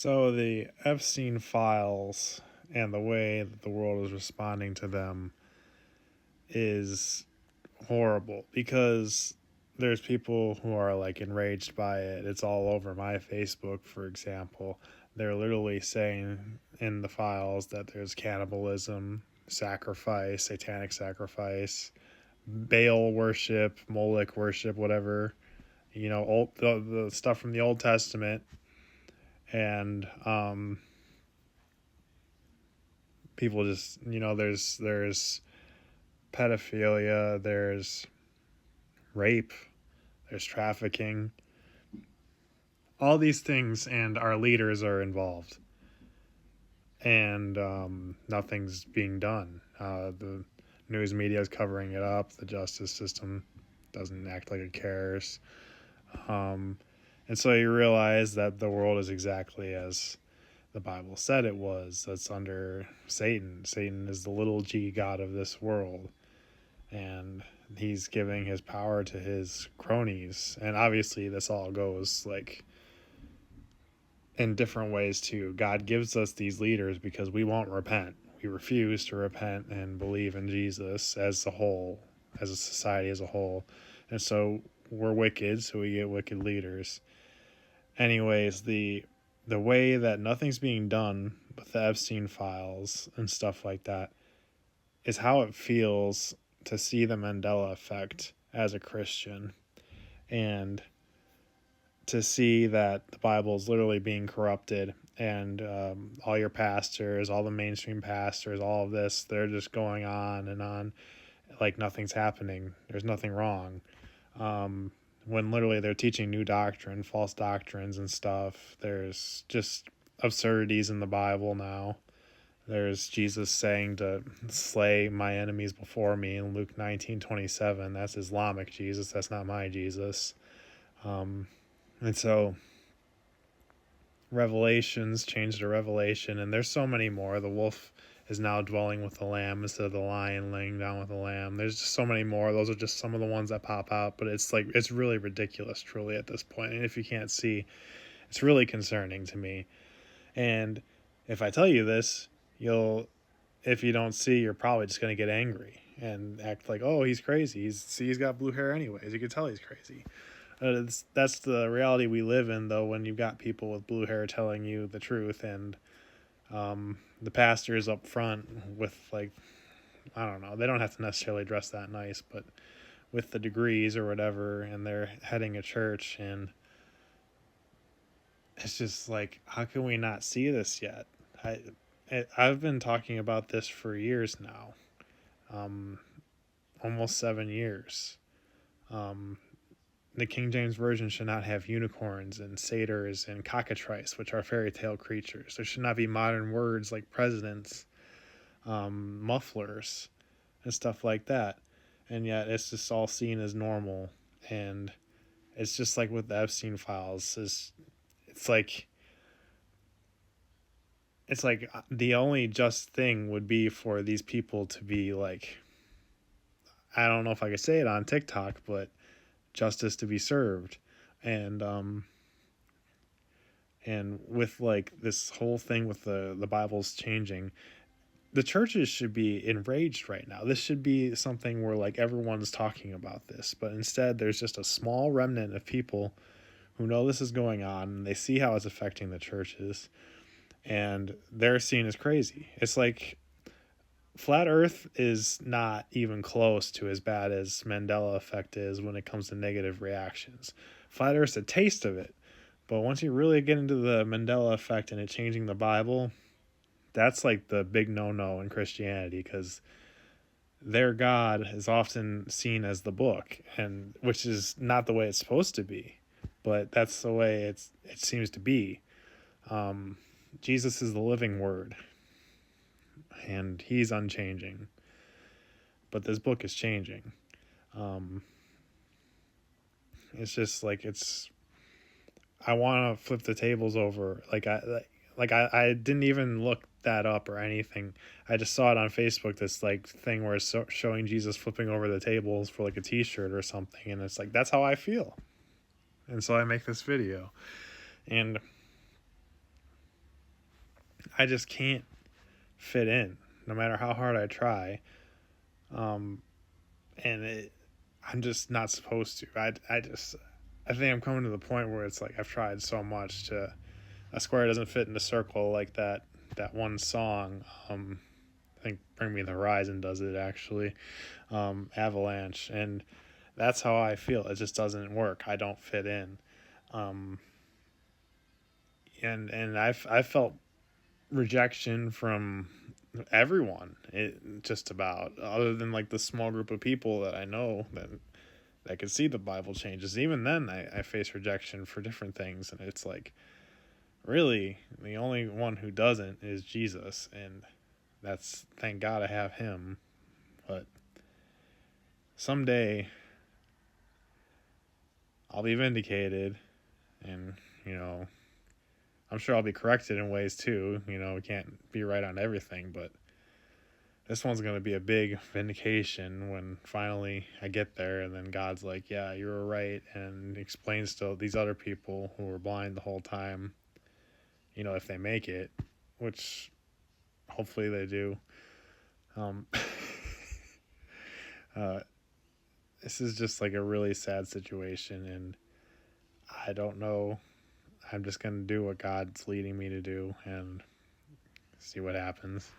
So the Epstein files and the way that the world is responding to them is horrible because there's people who are like enraged by it. It's all over my Facebook, for example. They're literally saying in the files that there's cannibalism, sacrifice, satanic sacrifice, Baal worship, Moloch worship, whatever. The stuff from the Old Testament, and people just there's pedophilia, there's rape, there's trafficking, all these things, and our leaders are involved, and nothing's being done. The news media is covering it up. The justice system doesn't act like it cares. And so you realize that the world is exactly as the Bible said it was. That's under Satan. Satan is the little g god of this world, and he's giving his power to his cronies. And obviously this all goes like in different ways too. God gives us these leaders because we won't repent. We refuse to repent and believe in Jesus as a whole, as a society as a whole. And so we're wicked, so we get wicked leaders. Anyways, the way that nothing's being done with the Epstein files and stuff like that is how it feels to see the Mandela effect as a Christian, and to see that the Bible is literally being corrupted, and all your pastors, all the mainstream pastors, all of this, they're just going on and on like nothing's happening. There's nothing wrong. When literally they're teaching new doctrine, false doctrines and stuff. There's just absurdities in the Bible now. There's Jesus saying to slay my enemies before me in Luke 19:27. That's Islamic Jesus. That's not my Jesus. And so Revelations changed to Revelation, and there's so many more. The wolf is now dwelling with the lamb instead of the lion laying down with the lamb. There's just so many more. Those are just some of the ones that pop out, but it's really ridiculous, truly, at this point. And if you can't see, it's really concerning to me. And if I tell you this, if you don't see, you're probably just going to get angry and act like, oh, he's crazy. He's got blue hair anyways. You can tell he's crazy. That's the reality we live in, though, when you've got people with blue hair telling you the truth, and the pastors up front with, like, I don't know, they don't have to necessarily dress that nice, but with the degrees or whatever, and they're heading a church, and it's just like, how can we not see this yet? I've been talking about this for years now, almost 7 years. The King James Version should not have unicorns and satyrs and cockatrice, which are fairy tale creatures. There should not be modern words like presidents, mufflers, and stuff like that. And yet it's just all seen as normal. And it's just like with the Epstein files. It's like the only just thing would be for these people to be like, I don't know if I could say it on TikTok, but justice to be served. And with like this whole thing with the Bible's changing, the churches should be enraged right now. This should be something where like everyone's talking about this, but instead there's just a small remnant of people who know this is going on, and they see how it's affecting the churches, and they're seen as crazy. It's like flat earth is not even close to as bad as Mandela effect is when it comes to negative reactions. Flat earth's a taste of it, but once you really get into the Mandela effect and it changing the Bible, that's like the big no-no in Christianity, because their God is often seen as the book, and which is not the way it's supposed to be, but that's the way it seems to be. Jesus is the living word, and he's unchanging, but this book is changing. It's just like I want to flip the tables over. I didn't even look that up or anything. I just saw it on Facebook, this like thing where it's showing Jesus flipping over the tables for like a t-shirt or something, and it's like, that's how I feel. And so I make this video. And I just can't fit in, no matter how hard I try. Um, and I'm just not supposed to. I think I'm coming to the point where it's like I've tried so much to a square doesn't fit in a circle, like that one song. I think Bring Me the Horizon does it actually. Avalanche, and that's how I feel. It just doesn't work. I don't fit in. Um, and I felt rejection from everyone. It just about, other than like the small group of people that I know that could see the Bible changes. Even then, I face rejection for different things, and it's like, really the only one who doesn't is Jesus, and that's, thank God I have him. But someday I'll be vindicated, and I'm sure I'll be corrected in ways too. We can't be right on everything, but this one's going to be a big vindication when finally I get there, and then God's like, yeah, you were right, and explains to these other people who were blind the whole time, if they make it, which hopefully they do. Um, uh, this is just like a really sad situation, and I don't know. I'm just going to do what God's leading me to do and see what happens.